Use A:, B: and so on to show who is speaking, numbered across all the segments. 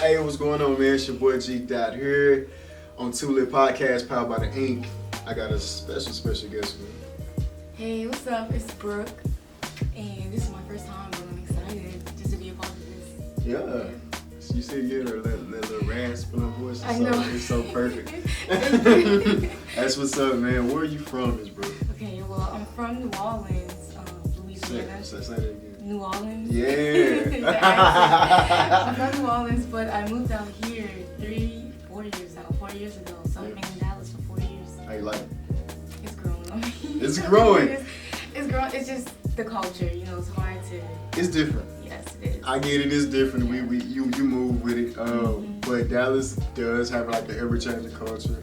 A: Hey, what's going on, man? It's your boy Geeked Out here on Two Lit Podcast, powered by the Ink. I got a special guest with me.
B: Hey, what's up? It's Brooke, and this is my first time, but I'm excited just to be a part of this.
A: Yeah. You see, you get her that little rasp in her voice.
B: I know.
A: It's so perfect. That's what's up, man. Where are you from, Miss Brooke?
B: Okay, well, I'm from New Orleans, Louisiana.
A: Say that again.
B: New Orleans.
A: Yeah.
B: I'm from New Orleans, but I moved out here 4 years ago. So I've been in Dallas for 4 years.
A: How you like it?
B: It's growing on me.
A: It's growing.
B: It's growing. It's just the culture, it's hard to.
A: It's different.
B: Yes, it is.
A: I get it. It's different. You move with it. But Dallas does have like the ever-changing culture.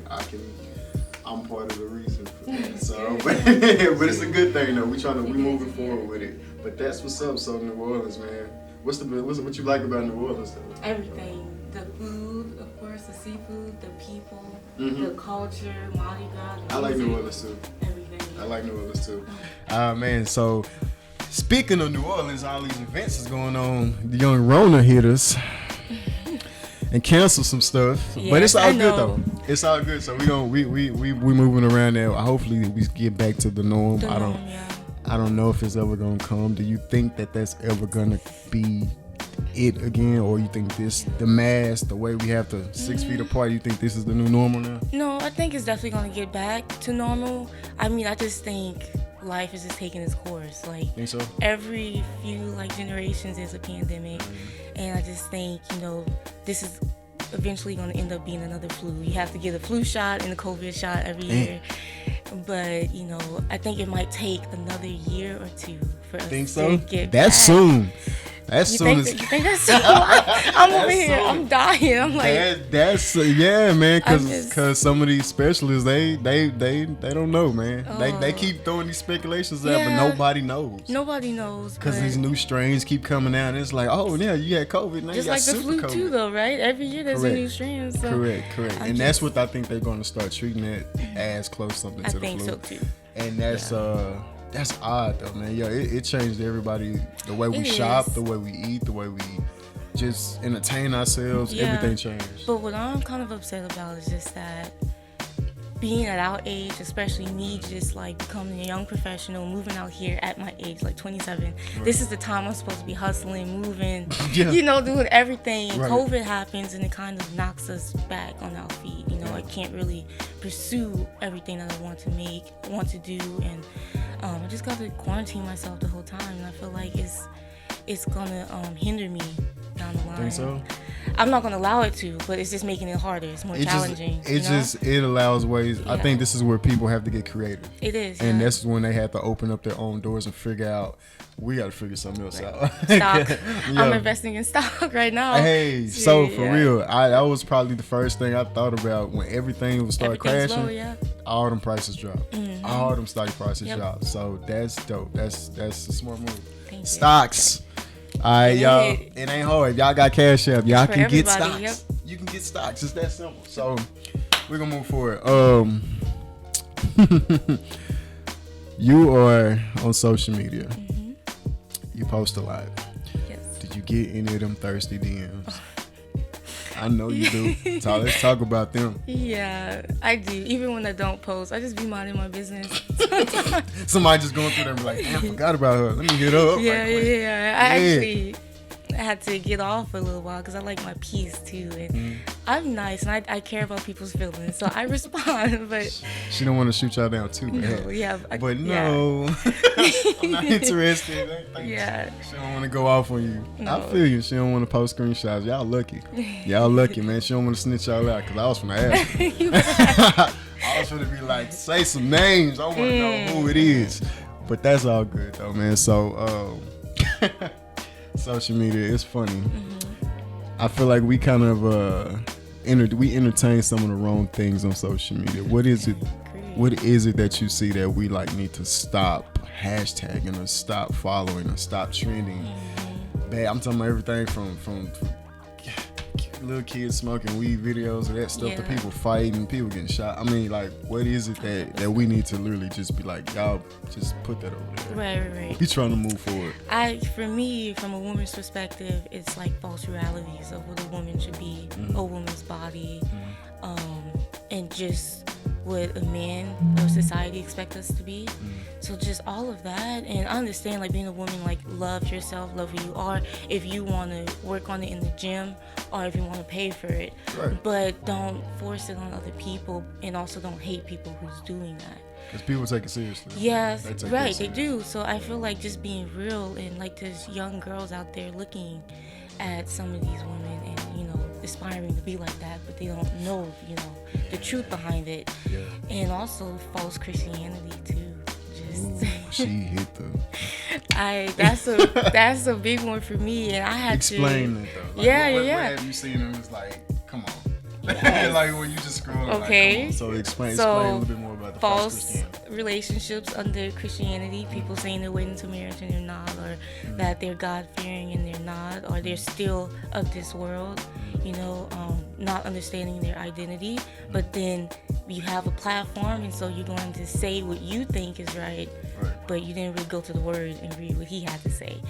A: I'm part of the reason for that. So, but it's a good thing though. We moving forward with it. But that's what's up. So New Orleans, man. What you like about New Orleans though?
B: Everything. The food, of course, the seafood, the people, the culture, Mardi Gras.
A: I like New Orleans too.
B: Everything.
A: I like New Orleans too. Man, so speaking of New Orleans, all these events is going on. The young Rona hit us and canceled some stuff, but it's all good though. It's all good. So we moving around there. Hopefully we get back to the norm. I don't know if it's ever gonna come. Do you think that that's ever gonna be it again, or you think the mask, the way we have to 6 feet apart, you think this is the new normal now?
B: No, I think it's definitely gonna get back to normal. I mean, I just think life is just taking its course. Like,
A: think so?
B: Every few generations is a pandemic, and I just think this is eventually gonna end up being another flu. You have to get a flu shot and a COVID shot every year. But I think it might take another year or two for us to get
A: That's
B: back.
A: soon. That's
B: You
A: soon.
B: think that's soon? I'm over here. Soon. I'm dying. I'm like,
A: that's yeah, man. Cause some of these specialists, they don't know, man. They keep throwing these speculations out, but nobody knows.
B: Nobody knows.
A: Cause these new strains keep coming out, and it's like, oh yeah, you had COVID. Now
B: just
A: you got
B: like the flu
A: COVID.
B: too, though, right? Every year there's a new strain. So
A: Correct. And that's what I think they're going to start treating it as close something to the flu.
B: I think so too.
A: And that's odd though, man. Yo, it changed everybody, the way we shop, the way we eat, the way we just entertain ourselves. Yeah. Everything changed.
B: But what I'm kind of upset about is just that being at our age, especially me just becoming a young professional, moving out here at my age, 27. Right. This is the time I'm supposed to be hustling, moving, doing everything. Right. COVID happens and it kind of knocks us back on our feet. I can't really pursue everything that I want to do, and I just got to quarantine myself the whole time, and I feel like it's gonna hinder me down the line.
A: Think so?
B: I'm not gonna allow it to, but it's just making it harder. It's more challenging.
A: It allows ways. Yeah. I think this is where people have to get creative.
B: It is,
A: and that's when they have to open up their own doors and figure out. We got to figure something else out.
B: Stock. I'm investing in stock right now.
A: Hey, so for real, that was probably the first thing I thought about when everything would start crashing.
B: Low,
A: all them prices dropped. Mm-hmm. All them stock prices dropped. So that's dope. That's a smart move.
B: Thank
A: Stocks. All right, y'all. It ain't hard. Y'all got Cash App. Y'all can get stocks.
B: Yep.
A: You can get stocks. It's that simple. So we're gonna move forward. You are on social media. You post a lot.
B: Yes.
A: Did you get any of them thirsty DMs? I know you do. So let's talk about them.
B: Yeah, I do. Even when I don't post, I just be minding my business.
A: Somebody just going through there and be like, damn, I forgot about her. Let me hit her up.
B: Yeah. Actually had to get off for a little while because I like my peace too, and I'm nice and I care about people's feelings, so I respond. But
A: she don't want to shoot y'all down too bad. No, I'm not interested. She don't want to go off on you. No. I feel you. She don't want to post screenshots. Y'all lucky, man. She don't want to snitch y'all out because I was from the ass. I was going to be like, say some names. I want to know who it is. But that's all good though, man. So social media, it's funny. I feel like we kind of we entertain some of the wrong things on social media. What is it that you see that we need to stop hashtagging or stop following or stop trending? I'm talking about everything from little kids smoking weed videos of that stuff, the people fighting, people getting shot. I mean, like, what is it that we need to literally just be like, y'all just put that over there?
B: Right.
A: We trying to move forward.
B: For me, from a woman's perspective, it's like false realities of what a woman should be, a woman's body, and just what a man or society expects us to be. So just all of that, and I understand like being a woman, like love yourself, love who you are. If you want to work on it in the gym, or if you want to pay for it, but don't force it on other people, and also don't hate people who's doing that.
A: Because people take it seriously.
B: Yes, they do. So I feel like just being real, and like there's young girls out there looking at some of these women and aspiring to be like that, but they don't know the truth behind it, and also false Christianity too.
A: Ooh, she hit the.
B: That's a big one for me, and I had
A: explain
B: to
A: it though.
B: Like,
A: what have you seen them? It's like, come on.
B: Yes.
A: Like when you just scrolling.
B: Okay.
A: Like, so explain a little bit more about the
B: false relationships under Christianity. People saying they're waiting to marriage and they're not, or that they're God fearing and they're not, or they're still of this world. Not understanding their identity, but then you have a platform, and so you're going to say what you think is right, but you didn't really go to the word and read what he had to say.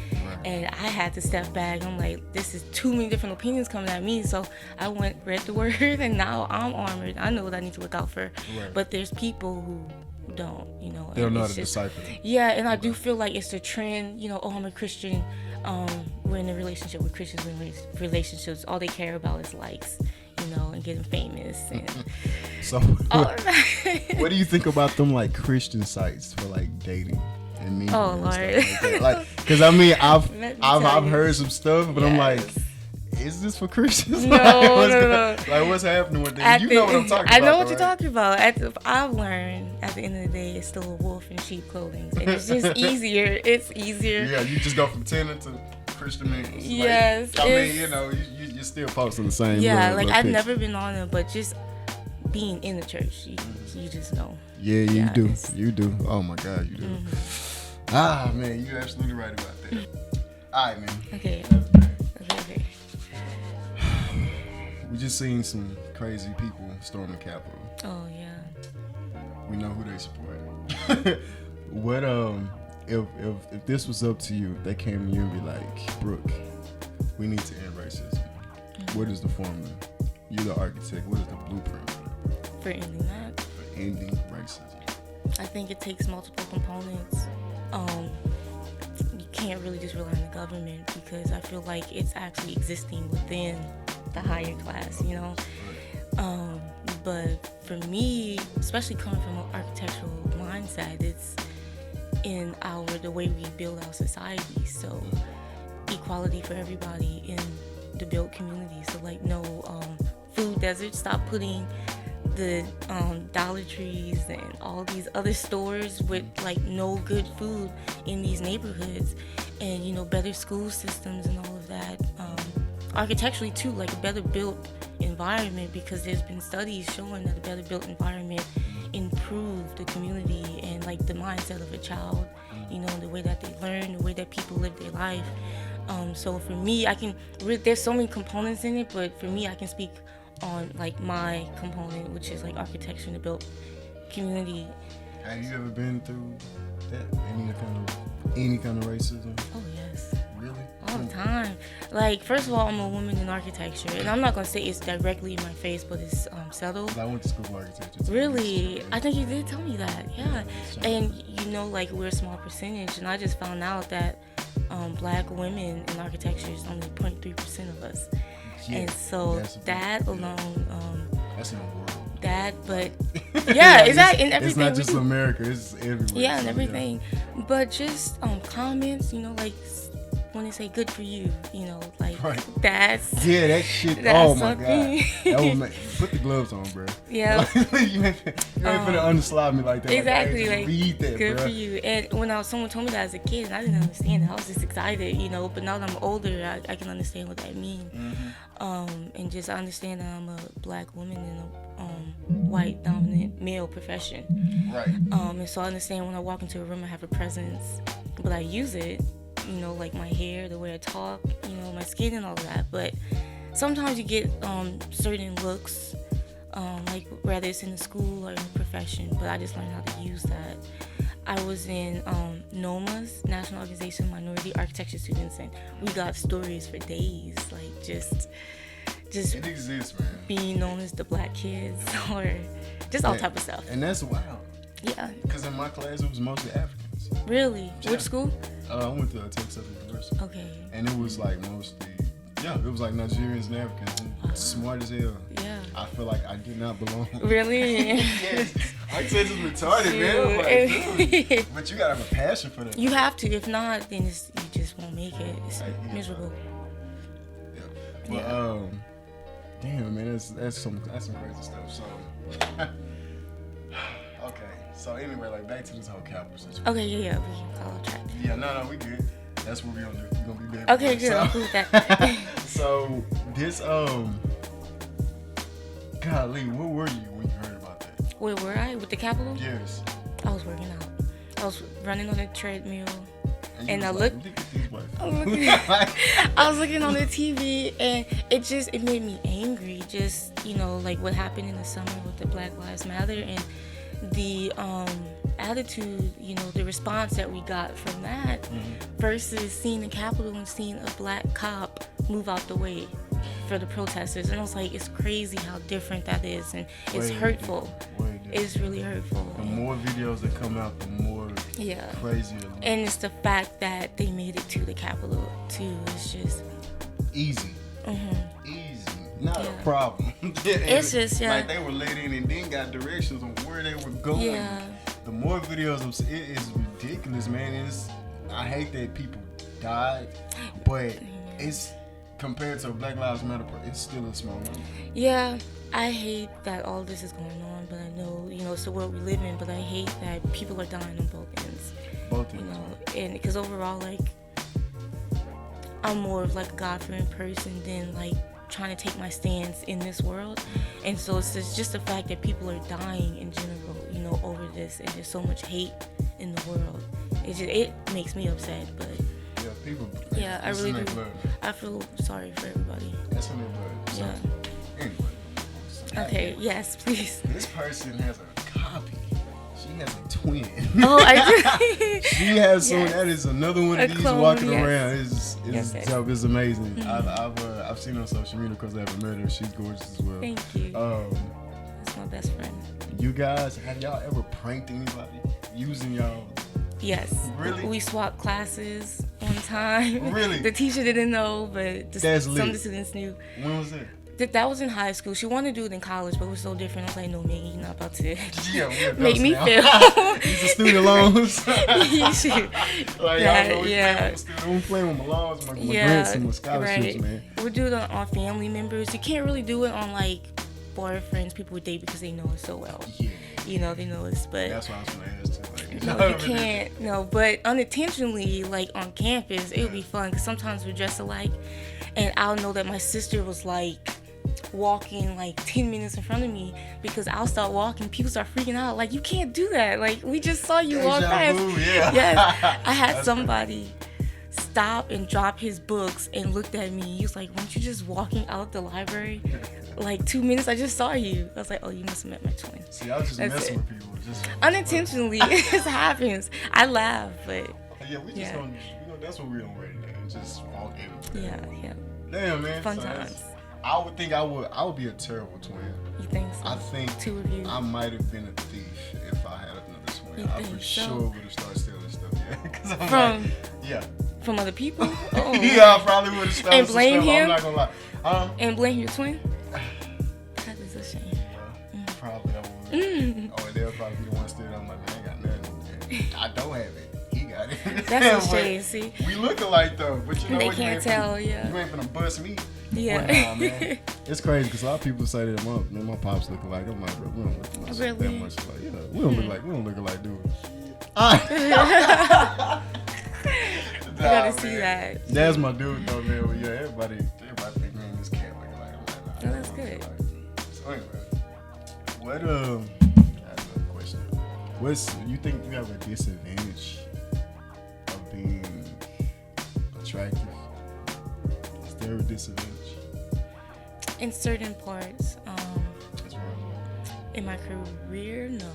B: And I had to step back. I'm like, this is too many different opinions coming at me, so I read the word, and now I'm armored. I know what I need to look out for, but there's people who don't,
A: they don't know how to decipher it.
B: Yeah, and I do feel like it's the trend, I'm a Christian, we're in a relationship with Christians. In relationships, all they care about is likes, and getting famous. And
A: so, what do you think about them like Christian sites for like dating and meeting?
B: Oh Lord,
A: like, because I mean, I've heard some stuff, but I'm like, is this for Christians?
B: No.
A: Like, what's happening with that? You know what I'm talking about.
B: I know what you're talking about. I've learned at the end of the day, it's still a wolf in sheep clothing, and it's just easier. It's easier.
A: Yeah, you just go from tenant to Christian man.
B: Yes.
A: Like, I mean, you're still posting the same.
B: Yeah, like I've never been on it, but just being in the church, you just know.
A: Yeah, you do. You do. Oh my God, you do. Ah, man, you're absolutely right about that. All right, man.
B: Okay.
A: We just seen some crazy people storm the Capitol.
B: Oh yeah.
A: We know who they support. What if this was up to you, they came to you and be like, Brooke, we need to end racism. What is the formula? You're the architect. What is the blueprint
B: for ending that?
A: For ending racism.
B: I think it takes multiple components. You can't really just rely on the government, because I feel like it's actually existing within the higher class, but for me, especially coming from an architectural mindset, it's in the way we build our society. So equality for everybody in the built community. So like no food deserts. Stop putting the Dollar Trees and all these other stores with like no good food in these neighborhoods, and better school systems and all of that. Architecturally too, like a better built environment, because there's been studies showing that a better built environment improve the community and like the mindset of a child, the way that they learn, the way that people live their life. So for me, there's so many components in it, but for me, I can speak on like my component, which is like architecture in the built community.
A: Have you ever been through that? Any kind of racism?
B: Oh yes.
A: Really?
B: All the time. Like, first of all, I'm a woman in architecture, and I'm not gonna say it's directly in my face, but it's settled.
A: I went to school for architecture too.
B: Really? I think you did tell me that. Yeah. And like we're a small percentage, and I just found out that Black women in architecture is only 0.3% of us. Yeah, and so that alone.
A: That's in the world.
B: That, but yeah, is that in everything?
A: It's not just America; it's everywhere.
B: Yeah, and everything. Yeah. But just comments, like when they say "good for you," like that's
A: that shit. Oh my God, that put the gloves on, bro.
B: Yeah,
A: you ain't finna underslide me like that.
B: Exactly,
A: like read that,
B: good
A: bro.
B: For you. And when someone told me that as a kid, and I didn't understand it, I was just excited, But now that I'm older, I can understand what that means. And just understand that I'm a Black woman in a white dominant male profession.
A: Right.
B: And so I understand when I walk into a room, I have a presence, but I use it. Like my hair, the way I talk, my skin and all of that. But sometimes you get certain looks, like whether it's in the school or in the profession, but I just learned how to use that. I was in NOMA's, National Organization of Minority Architecture Students, and we got stories for days, like just
A: it exists, man.
B: Being known as the black kids or just all type of stuff.
A: And that's wild.
B: Yeah.
A: Because in my class, it was mostly Africans.
B: Really? Yeah. Which school?
A: I went to Texas University.
B: Okay.
A: And it was like mostly, it was like Nigerians and Africans. And smart as hell.
B: Yeah.
A: I feel like I did not belong.
B: Really?
A: Yes. I said it's retarded, man. Like, dude. But you gotta have a passion for that.
B: You have to. If not, then you just won't make it. It's miserable.
A: Yeah. But, damn, man, that's some crazy stuff. So, okay. So anyway, like back to this whole capital situation.
B: Okay, yeah, we can follow track.
A: Yeah, no, we good. That's what we're gonna do. We're gonna be back.
B: Okay, good. I'll prove that.
A: So this golly, where were you when you heard about that?
B: Where were I? With the capital?
A: Yes.
B: I was working out. I was running on a treadmill. And I
A: looked.
B: I was looking on the TV, and it made me angry. Just like what happened in the summer with the Black Lives Matter and the attitude, the response that we got from that, versus seeing the Capitol and seeing a black cop move out the way for the protesters. And I was like, it's crazy how different that is, and it's hurtful. It's really hurtful.
A: The more videos that come out, the more crazy.
B: And it's the fact that they made it to the Capitol too. It's just
A: easy. Easy. Not a problem.
B: It's just
A: like they were let in and then got directions on where they were going.
B: Yeah.
A: The more videos of it is ridiculous, man. I hate that people died, but it's compared to Black Lives Matter, it's still a small number.
B: Yeah, I hate that all this is going on, but I know, it's the world we live in, but I hate that people are dying on both ends.
A: Both ends.
B: And because overall, like, I'm more of like a God-fearing person than like trying to take my stance in this world. And so it's just the fact that people are dying in general, over this, and there's so much hate in the world. It makes me upset, but
A: yeah, people.
B: Yeah, I really do. I feel sorry for everybody.
A: That's in their blood. So, anyway.
B: Okay. Yes, please.
A: This person has a copy. She has a twin.
B: Oh, I do.
A: She has someone that is another one of these clone, walking around. It's dope. It's amazing. I've seen her on social media because I haven't met her. She's gorgeous as well.
B: Thank you. That's my best friend.
A: You guys, have y'all ever pranked anybody using y'all?
B: Yes.
A: Really?
B: We swapped classes one time.
A: Really?
B: The teacher didn't know, but some of the students knew.
A: When was it?
B: That was in high school. She wanted to do it in college, but it was so different. I was like, no, Maggie, you're not about to make me fail.
A: These are student loans.
B: You should.
A: Like, I'm playing with my loans, my grants and my scholarships, man.
B: We do it on family members. You can't really do it on, like, boyfriends, people we date, because they know us so well.
A: Yeah.
B: They know us, but...
A: That's what I was going to ask, too. Like,
B: no, you can't. No, but unintentionally, like, on campus, it would be fun, because sometimes we dress alike, and I'll know that my sister was, like, walking like 10 minutes in front of me, because I'll start walking, people start freaking out, like, you can't do that, like, we just saw you walk past. Yes. I had somebody stop and drop his books and looked at me. He was like, weren't you just walking out the library like 2 minutes? I just saw you. I was like, oh, you must have met my twin.
A: See, I was just messing with people, just
B: unintentionally. It just happens. I laugh, but
A: we just don't, that's what we're on right now, just walk in.
B: Yeah.
A: Damn, man.
B: Fun times.
A: I would think I would be a terrible twin.
B: You think so?
A: I think
B: two of you.
A: I might have been a thief if I had another twin. I for sure would have started stealing stuff. Yeah.
B: From other people? Oh.
A: Yeah, I probably would have stolen
B: and blame
A: some stuff.
B: him?
A: I'm not gonna lie.
B: And blame your twin? That is a shame.
A: Yeah, probably I would. Oh, and they'll probably be the one stealing. I'm like, man, I ain't got nothing. I don't have it. He got it.
B: That's a shame, see?
A: We look alike though, but you know
B: they
A: what?
B: Can't tell,
A: You ain't gonna bust me.
B: Yeah.
A: Well, nah, man. It's crazy because a lot of people say that my pops look alike. I'm like, bro, we don't look alike that much alike. We don't look alike, do we?
B: You gotta see that.
A: That's my dude though, man. Well, yeah, everybody think, man, this cat look alike. I'm like,
B: nah, that's good.
A: So anyway, what I have another question. You think you have a disadvantage of being attractive? Is there a disadvantage?
B: In certain parts. In my career, no.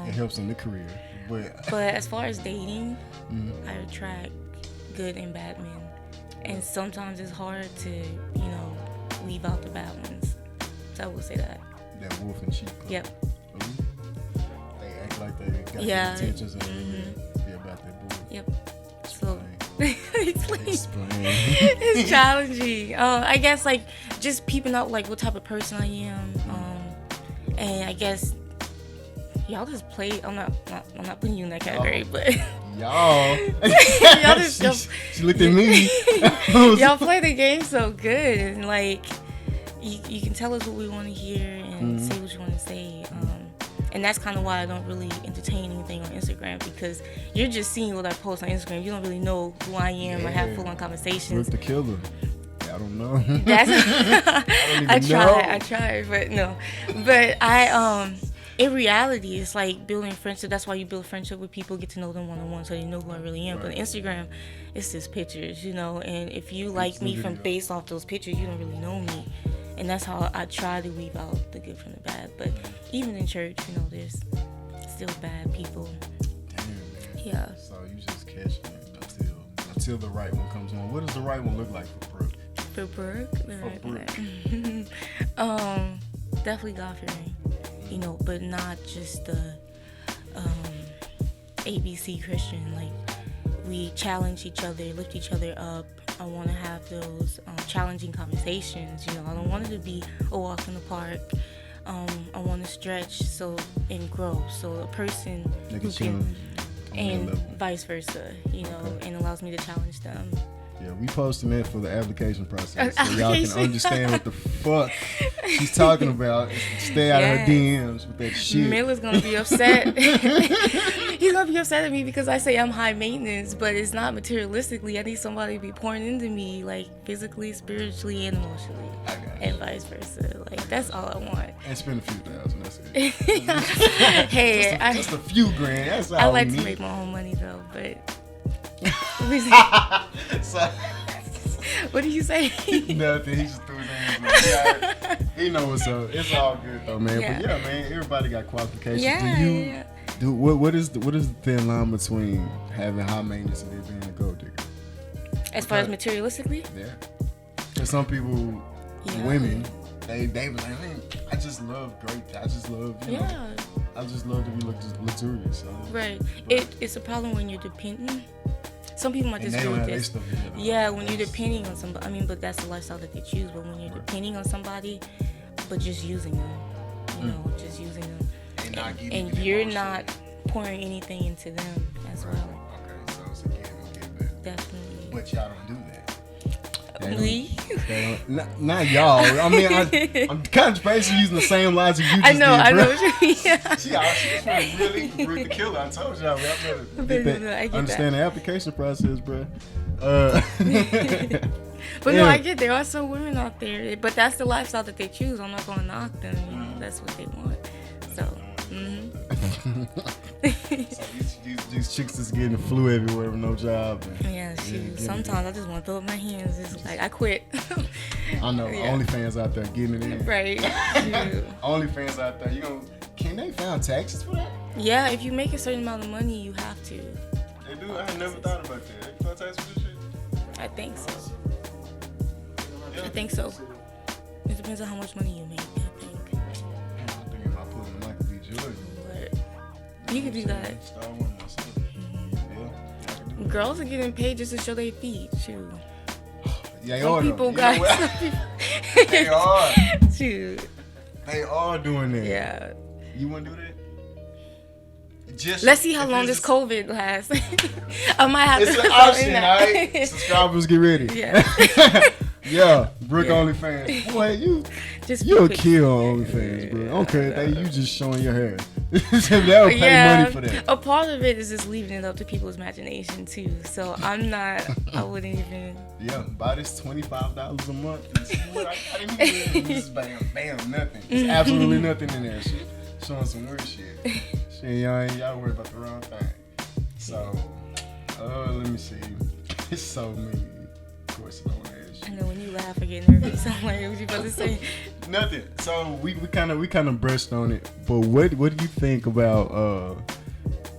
A: It helps in the career,
B: but as far as dating, I attract good and bad men, and sometimes it's hard to, leave out the bad ones. So I will say that.
A: That wolf in sheep.
B: Yep.
A: They act like they got the intentions and be about that bull.
B: Yep. So explain. It's challenging. I guess like just peeping out like what type of person I am. And I guess y'all just play. I'm not putting you in that category, but
A: y'all
B: just
A: she looked at me.
B: Y'all play the game so good, and like you can tell us what we want to hear and say what you want to say. And that's kind of why I don't really entertain anything on Instagram, because you're just seeing what I post on Instagram. You don't really know who I am or have full-on conversations.
A: Brooke the killer. I don't know.
B: I try, but no. But in reality, it's like building friendship. That's why you build friendship with people, get to know them one-on-one, so they know who I really am. Right. But on Instagram, it's just pictures, and if you like me from based off those pictures, you don't really know me. And that's how I try to weave out the good from the bad. But even in church, there's still bad people.
A: Damn, man.
B: Yeah.
A: So you just catch me until the right one comes on. What does the right one look like for Brooke?
B: For Brooke? Definitely God-fearing, but not just the ABC Christian. Like, we challenge each other, lift each other up. I want to have those challenging conversations. I don't want it to be a walk in the park. I want to stretch and grow. So a person who can, and vice versa, and allows me to challenge them.
A: Yeah, we posting that for the application process, so y'all can understand what the fuck she's talking about. Stay out of her DMs with that shit.
B: Miller's gonna be upset. He's gonna be upset at me because I say I'm high maintenance, but it's not materialistically. I need somebody to be pouring into me, like physically, spiritually, and emotionally, and vice versa. Like, that's all I want.
A: And spend a few thousand. That's it.
B: Hey,
A: just a few grand. That's all
B: I like
A: to
B: make my own money though, but. What did you say?
A: Nothing. He just threw his hands up. He know what's up. It's all good though, man. Yeah. But yeah, man, everybody got qualifications. Do what is the thin line between having high maintenance and being a gold digger?
B: As far as materialistically?
A: Yeah. Because some people, women, they be like, I just love great. I just love, I just love to be luxurious. So.
B: Right. It's a problem when you're dependent. Some people might just do this. When you're depending on somebody. But that's the lifestyle that they choose. But when you're depending on somebody, but just using them, just using them, and you're not pouring anything into them as well.
A: Okay, so it's a give and give back.
B: Definitely.
A: But y'all don't do that.
B: Not
A: y'all. I mean, I'm kind of basically using the same logic you just did,
B: I know what you mean.
A: She really Brooke the killer. I told y'all, I understand the application process, bro.
B: But no, I get there are some women out there, but that's the lifestyle that they choose. I'm not gonna knock them. That's what they want. So.
A: So these chicks just getting the flu everywhere with no job.
B: Sometimes I just want to throw up my hands. It's like, I quit.
A: I know. OnlyFans out there getting it in.
B: Right.
A: OnlyFans out there. Can they file taxes for that?
B: Yeah, if you make a certain amount of money, you have to.
A: They do? I never thought about that. They file taxes for this shit?
B: I think so. I think so. It depends on how much money you make, I think.
A: I think if I put in Michael B. Jordan.
B: You could do that. Girls are getting paid just to show their feet, too.
A: Yeah,
B: some people got.
A: They are.
B: Shoot.
A: They are doing that.
B: Yeah.
A: You want to do that?
B: Let's see how long this COVID lasts. I might have
A: to. It's an option, alright? Subscribers, get ready.
B: Yeah.
A: Yeah, Brooke OnlyFans. Boy, you'll kill OnlyFans, bro. Okay, you just showing your hair. They'll pay money for that.
B: A part of it is just leaving it up to people's imagination too. So I wouldn't even.
A: Yeah, buy this $25 a month. I didn't even this is bam, nothing. There's absolutely nothing in there. She showing some weird shit. Y'all worried about the wrong thing. So, let me see. It's so many. Of course, I don't ask you.
B: I know when you laugh or get nervous. I'm like, what you about to say?
A: Nothing. So we kind of brushed on it, but what do you think about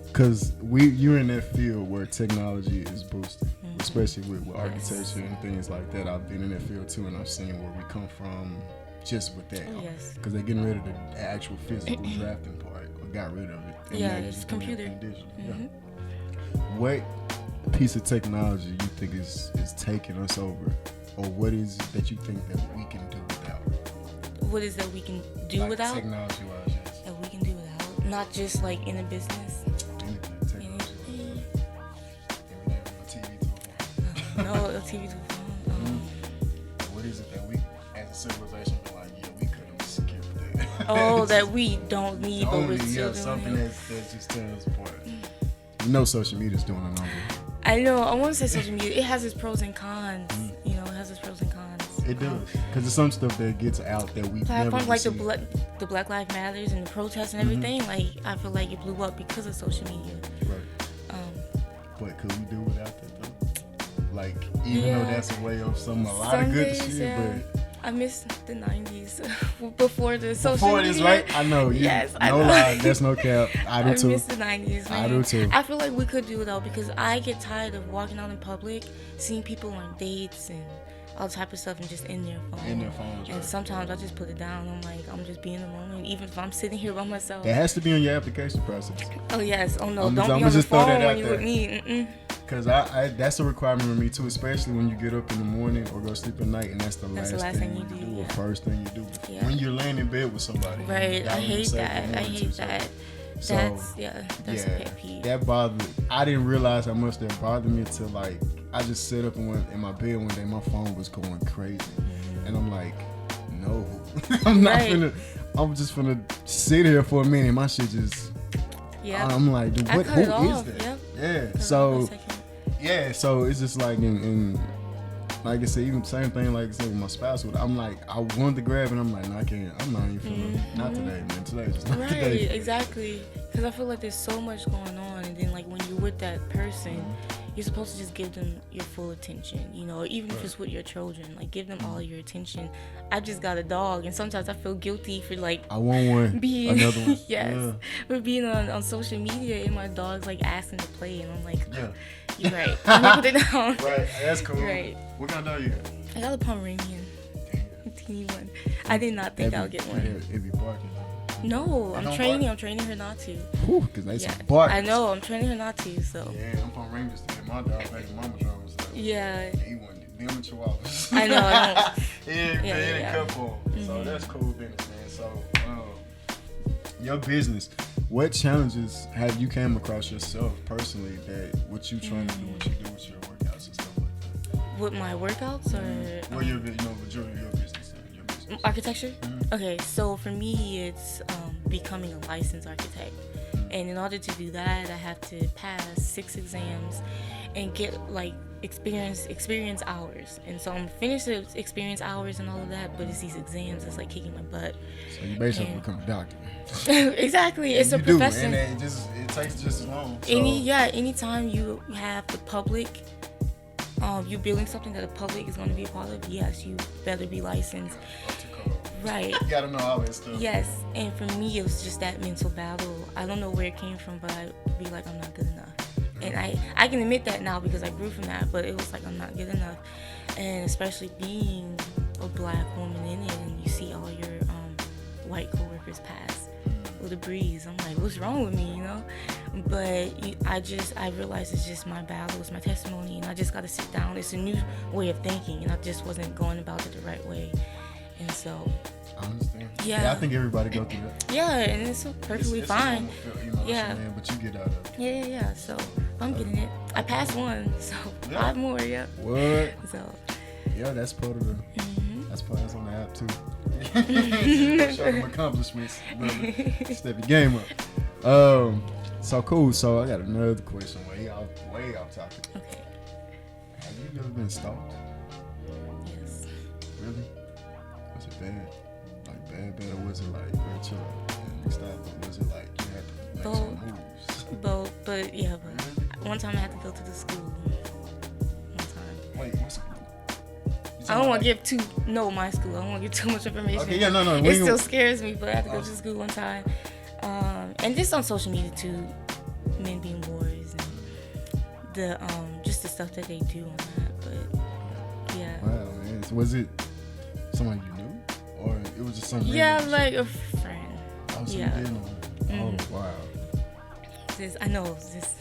A: because you're in that field where technology is boosted, especially with architecture and things like that. I've been in that field too, and I've seen where we come from just with that. Because they're getting rid of the actual physical drafting part, or got rid of it.
B: And it's computer.
A: What piece of technology you think is taking us over, or what is it that you think that we can do without?
B: What is that we can do without?
A: Technology-wise, yes.
B: That we can do without, not just like in a business. No, a TV to a phone.
A: What is it that we, as a civilization, be like, yeah, we could have skipped that?
B: Oh, that we don't need, but we're still doing
A: something that's just tearing us apart. You know, social media's doing a number.
B: I know. I want to say social media. It has its pros and cons. You know, it has its pros and cons.
A: It does, because there's some stuff that gets out that we
B: platforms like the Black Lives Matters and the protests and everything. Like, I feel like it blew up because of social media.
A: Right. But could we do without that though? Like, even though that's a way of a lot of good shit, but
B: I miss the 90s before the social
A: media. Before this, right? I know.
B: Yes, I know.
A: No lie, that's no cap. I do too.
B: I miss the 90s, man.
A: I do too.
B: I feel like we could do it though, because I get tired of walking out in public, seeing people on dates and all type of stuff and just in their phone.
A: In their phones,
B: and sometimes I just put it down. I'm like, I'm just being in the moment, even if I'm sitting here by myself.
A: That has to be on your application process.
B: Oh yes. Oh no, don't be on the phone when you with me.
A: Because I that's a requirement for me too, especially when you get up in the morning or go sleep at night, and that's the last thing you do or first thing you do when you're laying in bed with somebody.
B: Right. I hate that. That's a pet peeve.
A: That bothered me. I didn't realize how much that bothered me until like I just sat up and went in my bed one day. My phone was going crazy, and I'm like, no, I'm not finna. I'm just finna sit here for a minute. My shit just. Yeah. I'm like, dude, who is that?
B: Yep.
A: Yeah. So it's just like in like I said, even same thing like I said with my spouse. I'm like, I wanted to grab and I'm like, no, I can't. I'm not even finna. Not today, man. Today's just not today.
B: Right, exactly. Because I feel like there's so much going on, and then like when you're with that person, you're supposed to just give them your full attention, you know, even if it's with your children, like give them all your attention. I just got a dog, and sometimes I feel guilty for like
A: I want one, another one.
B: Yes, for being on social media and my dog's like asking to play, and I'm like, you're right. I'm gonna put it down.
A: Right, that's cool.
B: Right.
A: What kind of dog you got?
B: I got a Pomeranian, a teeny one. I did not think I'll get one.
A: It be barking.
B: No, I'm training her not to.
A: Because they bark.
B: I know, I'm training her not to, so.
A: Yeah, I'm from Rangers to get my dog back in mama drama stuff.
B: Yeah.
A: He wanted them chihuahuas.
B: I know.
A: He didn't cut for him. So that's cool business, man. So, your business, what challenges have you came across yourself personally that what you trying to do, what you do with your workouts and stuff like that?
B: With my workouts or?
A: Well, your majority of your business.
B: Architecture? Okay, so for me, it's becoming a licensed architect. And in order to do that, I have to pass 6 exams and get like experience hours. And so I'm finished the experience hours and all of that, but it's these exams that's like kicking my butt.
A: So you basically become a doctor.
B: Exactly, it's a profession.
A: And it takes just as long. So.
B: Anytime you have the public. You building something that the public is going to be a part of, yes, you better be licensed. Right.
A: You gotta know all that stuff.
B: Yes, and for me, it was just that mental battle. I don't know where it came from, but I'd be like, I'm not good enough. And I can admit that now because I grew from that, but it was like, I'm not good enough. And especially being a black woman in it, and you see all your white coworkers pass with a breeze. I'm like, what's wrong with me, you know? But I realized it's just my battle, it's my testimony, and I just got to sit down. It's a new way of thinking, and I just wasn't going about it the right way. And so...
A: I understand. Yeah, I think everybody go through that.
B: Yeah, and it's perfectly fine.
A: But you get out of it.
B: Yeah. So I'm getting it. I passed one, so 5 more. Yep.
A: What?
B: So.
A: Yeah, that's part of the. That's on the app too. Show them accomplishments. Step your game up. So cool. So I got another question. Way off topic.
B: Okay.
A: Have you ever been stalked?
B: Yes.
A: Really? Was it bad? Bad, or was it like very chill and stuff? Or was it like you had to make some moves?
B: Both, but one time I had to go to the school. One time.
A: Wait, what's it?
B: I don't want to give my school. I don't want to give too much information.
A: Okay, yeah, no.
B: It still scares me, but I have to go to school one time. And just on social media too, men being boys and the just the stuff that they do on that. But yeah.
A: Wow, man. So was it someone you knew, or it was just something?
B: Yeah, like a friend.
A: Oh, so
B: yeah.
A: You did know. Oh, wow.
B: I know this.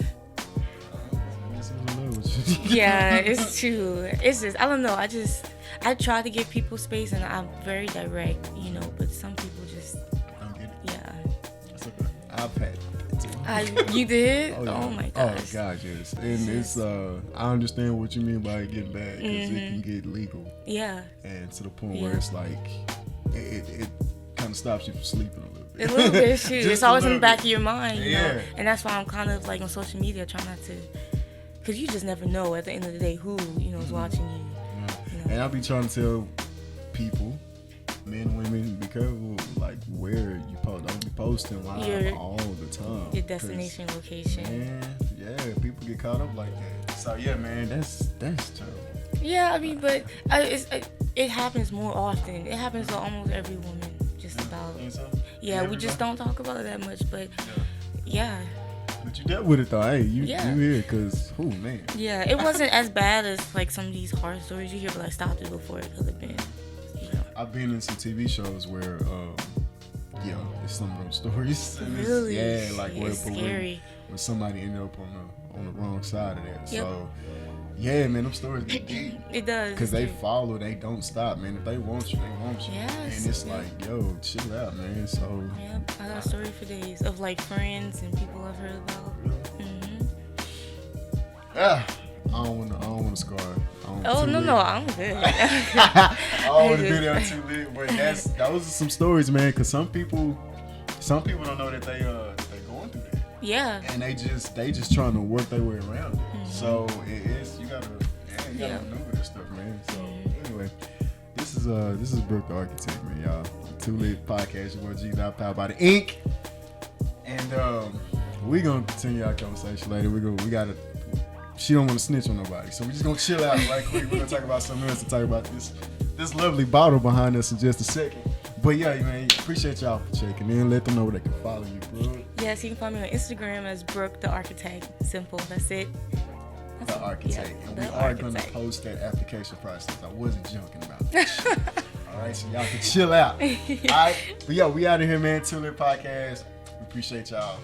B: Yeah, it's true. It's just I don't know. I try to give people space, and I'm very direct, but some people just
A: don't get it.
B: Yeah.
A: That's okay. I've had it too.
B: You did?
A: Oh, yeah.
B: Oh my gosh.
A: Oh God, yes. And it's I understand what you mean by it getting bad, because it can get legal.
B: Yeah.
A: And to the point where it's like it kind of stops you from sleeping a little bit.
B: A little bit, too. It's always in the back of your mind,
A: you know?
B: And that's why I'm kind of like on social media trying not to, because you just never know at the end of the day who is watching you.
A: Yeah. And I'll be trying to tell people, men, women, be careful like where you post. Don't be posting live all the time.
B: Your destination location.
A: Man, yeah, people get caught up like that. So yeah, man, that's terrible.
B: Yeah, I mean, but it happens more often. It happens to almost every woman, just about.
A: So?
B: Yeah, we just don't talk about it that much, but yeah.
A: But you dealt with it though. Hey, you here because man.
B: Yeah, it wasn't as bad as like some of these horror stories you hear, but I stopped it before it could have been.
A: I've been in some TV shows where, it's some of those stories.
B: Really?
A: Where
B: scary.
A: When somebody ended up on the wrong side of that. Yep. So, yeah, man, them stories get deep.
B: It does.
A: Because they follow, they don't stop, man. If they want you, they want you.
B: Yes.
A: And it's like, yo, chill out, man. So.
B: Yep, I got a story for days of like friends and people I've heard about. Mm-hmm.
A: Yeah. I don't want to scar.
B: No, I'm good.
A: I don't want to do that too late, but those are some stories, man. Because some people don't know that they going through that.
B: Yeah.
A: And they just trying to work their way around it. Mm-hmm. So you gotta maneuver this stuff, man. So anyway, this is Brooke the Architect, man, y'all. Too Lit Podcast. Your boy G Dot, powered by the Ink. And we gonna continue our conversation later. We gotta. She don't want to snitch on nobody, so we're just gonna chill out right quick. We're gonna talk about something else, to talk about this lovely bottle behind us in just a second. But yeah, man, appreciate y'all for checking in. Let them know where they can follow you, bro.
B: Yes, you can follow me on Instagram as Brooke the Architect. Simple, that's it.
A: The Architect, and we are gonna post that application process. I wasn't joking about that. All right, so y'all can chill out. All right, but yeah, we out of here, man. Too Lit Podcast. We appreciate y'all.